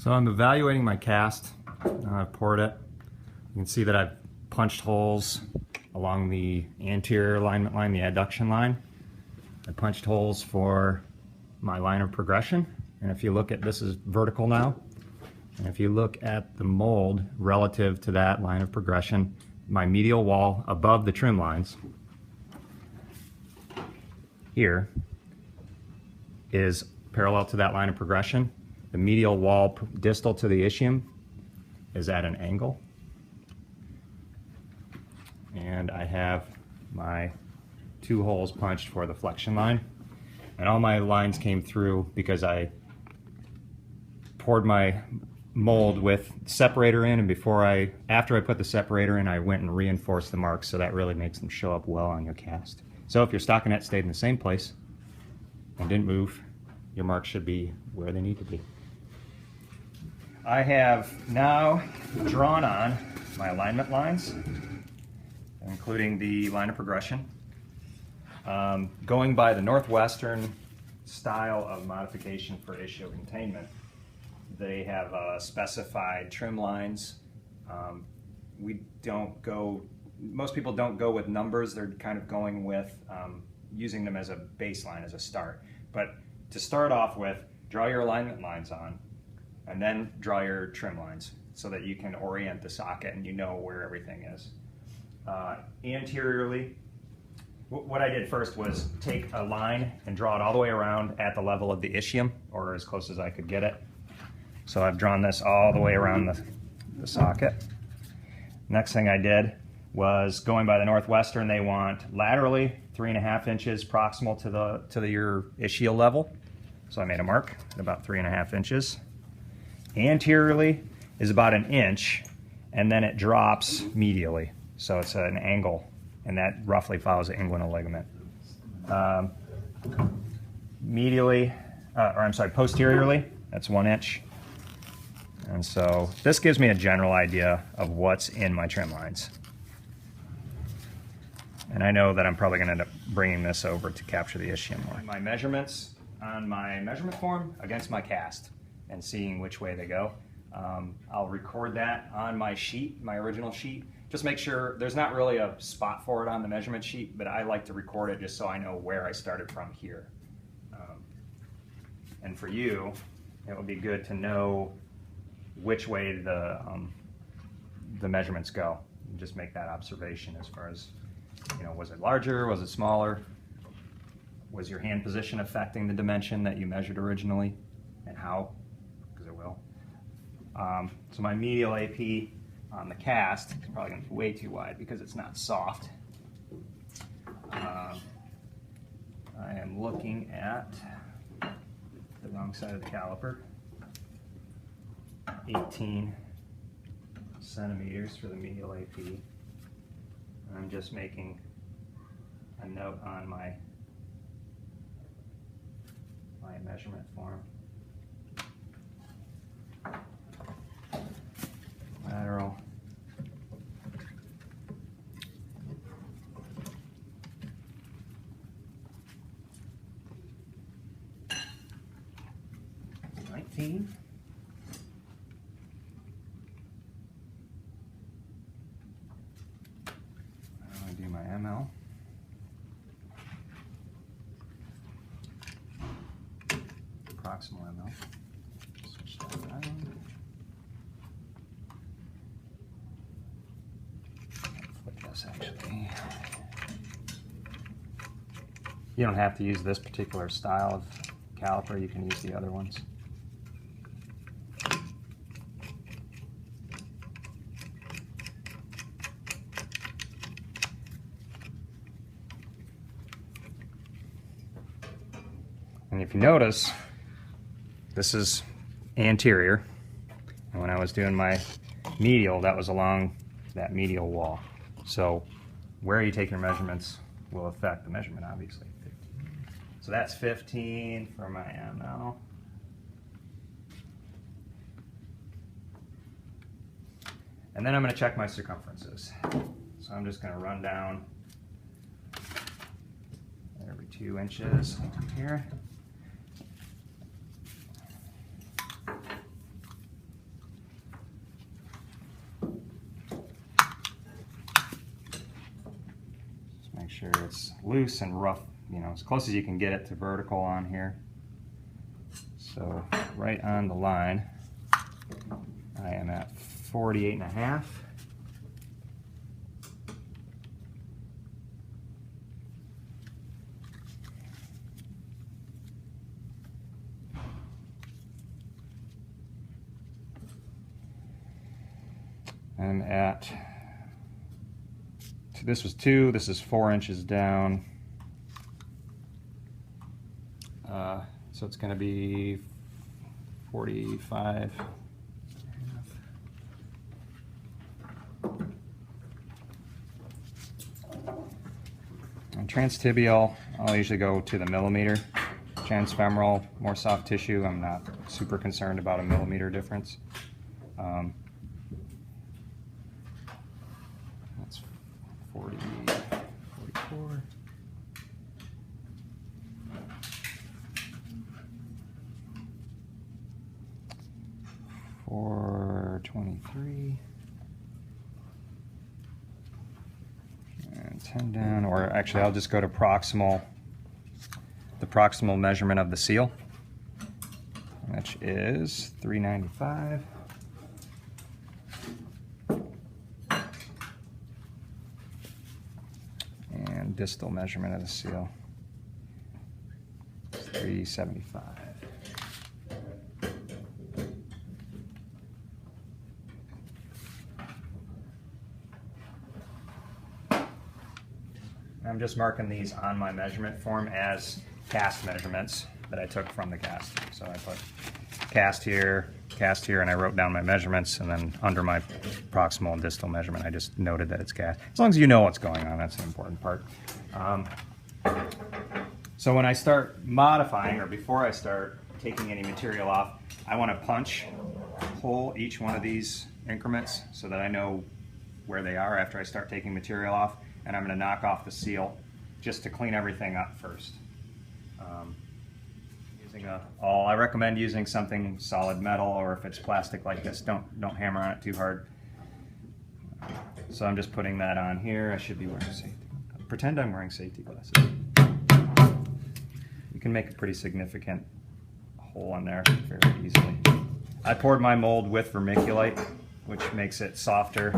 So I'm evaluating my cast. I've poured it. You can see that I've punched holes along the anterior alignment line, the adduction line. I punched holes for my line of progression. And if you look at, this is vertical now. And if you look at the mold relative to that line of progression, my medial wall above the trim lines here is parallel to that line of progression. The medial wall distal to the ischium is at an angle. And I have my 2 holes punched for the flexion line. And all my lines came through because I poured my mold with separator in, and after I put the separator in, I went and reinforced the marks, so that really makes them show up well on your cast. So if your stockinette stayed in the same place and didn't move, your marks should be where they need to be. I have now drawn on my alignment lines, including the line of progression. Going by the Northwestern style of modification for ischial containment, they have specified trim lines. Most people don't go with numbers. They're kind of going with using them as a baseline, as a start. But to start off with, draw your alignment lines on, and then draw your trim lines so that you can orient the socket and you know where everything is. Anteriorly, what I did first was take a line and draw it all the way around at the level of the ischium, or as close as I could get it. So I've drawn this all the way around the socket. Next thing I did was, going by the Northwestern, they want laterally 3.5 inches proximal to your ischial level. So I made a mark at about 3.5 inches. Anteriorly is about 1 inch, and then it drops medially. So it's an angle, and that roughly follows the inguinal ligament. Posteriorly, that's 1 inch. And so this gives me a general idea of what's in my trim lines. And I know that I'm probably going to end up bringing this over to capture the ischium more. My measurements on my measurement form against my cast and seeing which way they go. I'll record that on my sheet, my original sheet. Just make sure there's not really a spot for it on the measurement sheet, but I like to record it just so I know where I started from here. And for you, it would be good to know which way the measurements go. And just make that observation as far as, was it larger, was it smaller? Was your hand position affecting the dimension that you measured originally, and how? Because it will. So my medial AP on the cast is probably going to be way too wide because it's not soft. I am looking at the wrong side of the caliper. 18 centimeters for the medial AP. I'm just making a note on my measurement form. Lateral. $19. I do my ML. Proximal ML. Switch that around. Flip this actually. You don't have to use this particular style of caliper, you can use the other ones. And if you notice, this is anterior, and when I was doing my medial, that was along that medial wall. So where you take your measurements will affect the measurement, obviously. So that's 15 for my ML. And then I'm going to check my circumferences. So I'm just going to run down every 2 inches here. sure it's loose and rough, you know, as close as you can get it to vertical on here. So right on the line, I am at 48.5. I'm at, this was 2, this is 4 inches down. So it's going to be 45. On transtibial, I'll usually go to the millimeter. Transfemoral, more soft tissue, I'm not super concerned about a millimeter difference. That's 40, 44. For 23 and 10 down, or actually I'll just go to proximal, the proximal measurement of the seal, which is 395. And distal measurement of the seal is 375. I'm just marking these on my measurement form as cast measurements that I took from the cast. So I put cast here, and I wrote down my measurements, and then under my proximal and distal measurement, I just noted that it's cast. As long as you know what's going on, that's the important part. So when I start modifying, or before I start taking any material off, I want to punch hole each one of these increments so that I know where they are after I start taking material off. And I'm going to knock off the seal just to clean everything up first. I recommend using something solid metal, or if it's plastic like this, don't hammer on it too hard. So I'm just putting that on here. I should be wearing safety. Pretend I'm wearing safety glasses. You can make a pretty significant hole in there very easily. I poured my mold with vermiculite, which makes it softer,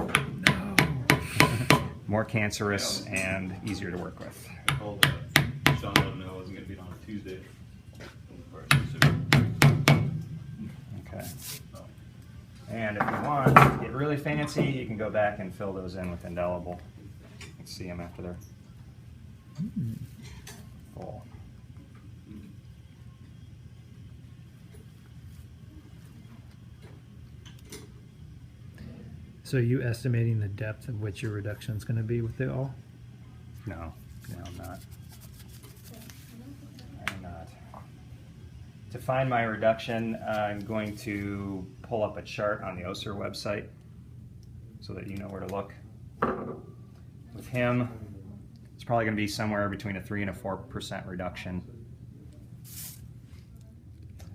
more cancerous, and easier to work with. Sean let him know I wasn't going to be on a Tuesday. Okay. And if you want to get really fancy, you can go back and fill those in with indelible. You can see them after they're full. So are you estimating the depth of which your reduction is going to be with it all? No, I'm not. I'm not. To find my reduction, I'm going to pull up a chart on the OSER website so that you know where to look. With him, it's probably going to be somewhere between a 3 and a 4% reduction.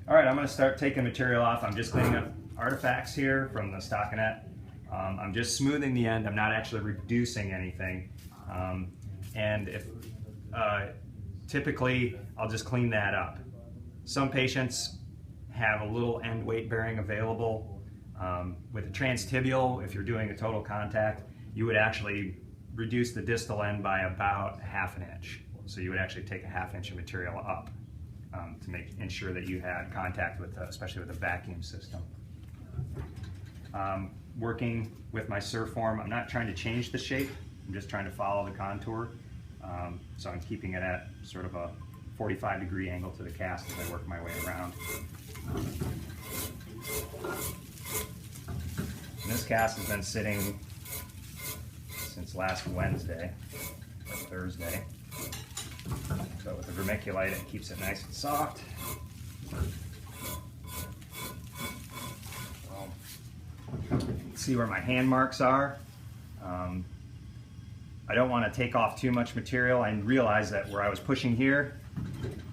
All right, I'm going to start taking material off. I'm just cleaning up artifacts here from the stockinette. I'm just smoothing the end. I'm not actually reducing anything. And if typically, I'll just clean that up. Some patients have a little end weight bearing available. With a transtibial, if you're doing a total contact, you would actually reduce the distal end by about ½ an inch. So you would actually take a ½ inch of material up to ensure that you had contact with, especially with a vacuum system. Working with my Surform, I'm not trying to change the shape, I'm just trying to follow the contour. So I'm keeping it at sort of a 45-degree angle to the cast as I work my way around. And this cast has been sitting since last Wednesday or Thursday. So with the vermiculite, it keeps it nice and soft. See where my hand marks are. I don't want to take off too much material and realize that where I was pushing here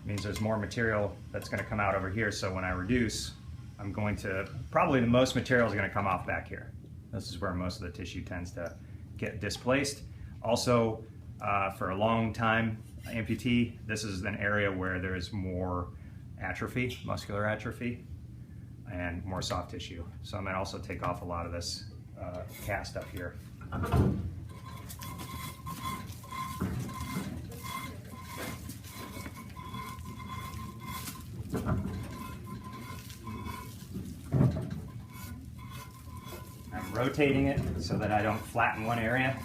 means there's more material that's going to come out over here. So when I reduce, I'm going to, probably the most material is going to come off back here. This is where most of the tissue tends to get displaced. Also, For a long time amputee, this is an area where there's more atrophy, muscular atrophy, and more soft tissue. So I'm going to also take off a lot of this cast up here. I'm rotating it so that I don't flatten one area.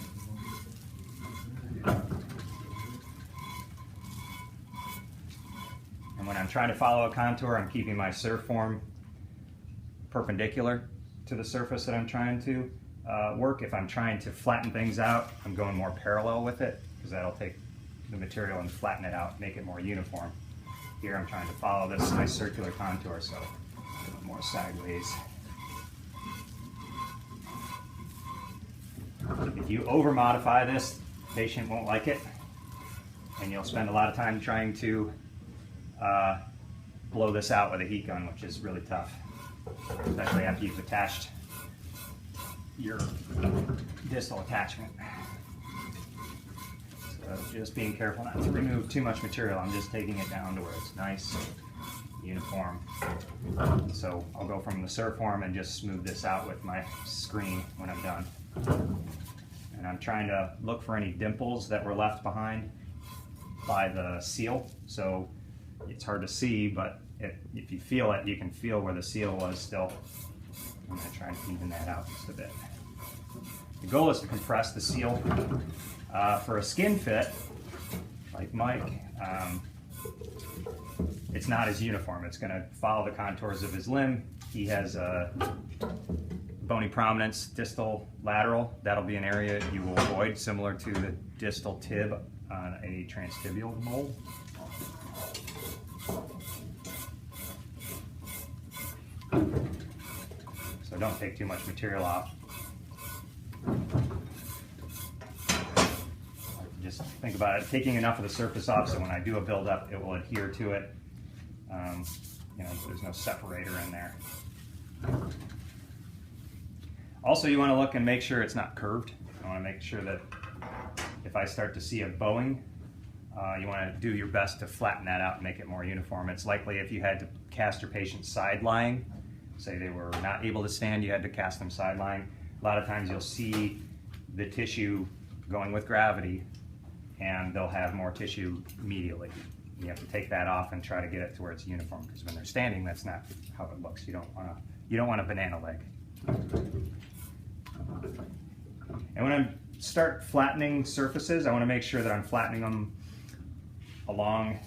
And when I'm trying to follow a contour, I'm keeping my surf form perpendicular to the surface that I'm trying to work. If I'm trying to flatten things out, I'm going more parallel with it, because that'll take the material and flatten it out, make it more uniform. Here I'm trying to follow this nice circular contour, so a little more sideways. If you over modify this, the patient won't like it, and you'll spend a lot of time trying to blow this out with a heat gun, which is really tough, especially after you've attached your distal attachment. So just being careful not to remove too much material. I'm just taking it down to where it's nice, uniform. So I'll go from the surf form and just smooth this out with my screen when I'm done. And I'm trying to look for any dimples that were left behind by the seal. So it's hard to see, but if you feel it, you can feel where the seal was still. I'm going to try and even that out just a bit. The goal is to compress the seal. For a skin fit, like Mike, it's not as uniform. It's going to follow the contours of his limb. He has a bony prominence, distal, lateral. That'll be an area you will avoid, similar to the distal tib on a transtibial mold. So don't take too much material off. Just think about it, taking enough of the surface off so when I do a build-up, it will adhere to it. You know, there's no separator in there. Also, you want to look and make sure it's not curved. I want to make sure that if I start to see a bowing, you want to do your best to flatten that out and make it more uniform. It's likely if you had to cast your patient side lying, say they were not able to stand, you had to cast them side lying. A lot of times you'll see the tissue going with gravity, and they'll have more tissue medially. You have to take that off and try to get it to where it's uniform, because when they're standing, that's not how it looks. You don't want a banana leg. And when I start flattening surfaces, I want to make sure that I'm flattening them along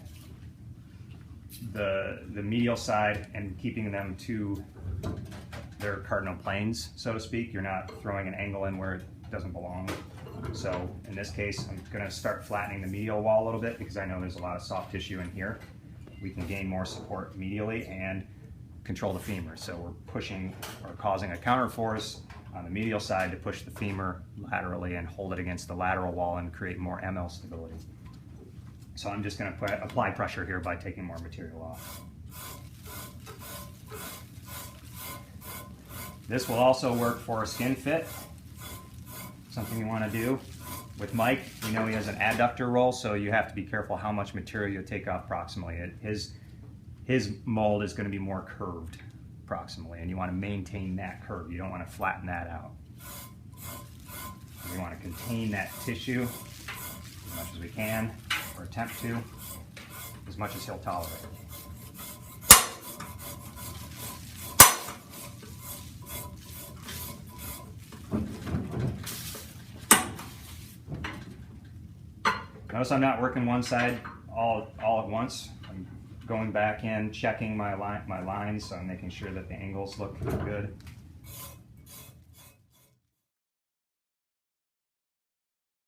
the medial side and keeping them to their cardinal planes, so to speak. You're not throwing an angle in where it doesn't belong. So in this case, I'm going to start flattening the medial wall a little bit, because I know there's a lot of soft tissue in here. We can gain more support medially and control the femur. So we're pushing or causing a counterforce on the medial side to push the femur laterally and hold it against the lateral wall and create more ML stability. So I'm just going to apply pressure here by taking more material off. This will also work for a skin fit. Something you want to do. With Mike, you know he has an adductor roll, so you have to be careful how much material you take off proximally. His mold is going to be more curved proximally, and you want to maintain that curve. You don't want to flatten that out. We want to contain that tissue as much as we can, or attempt to, as much as he'll tolerate. Notice I'm not working one side all at once. I'm going back in, checking my lines, so I'm making sure that the angles look good.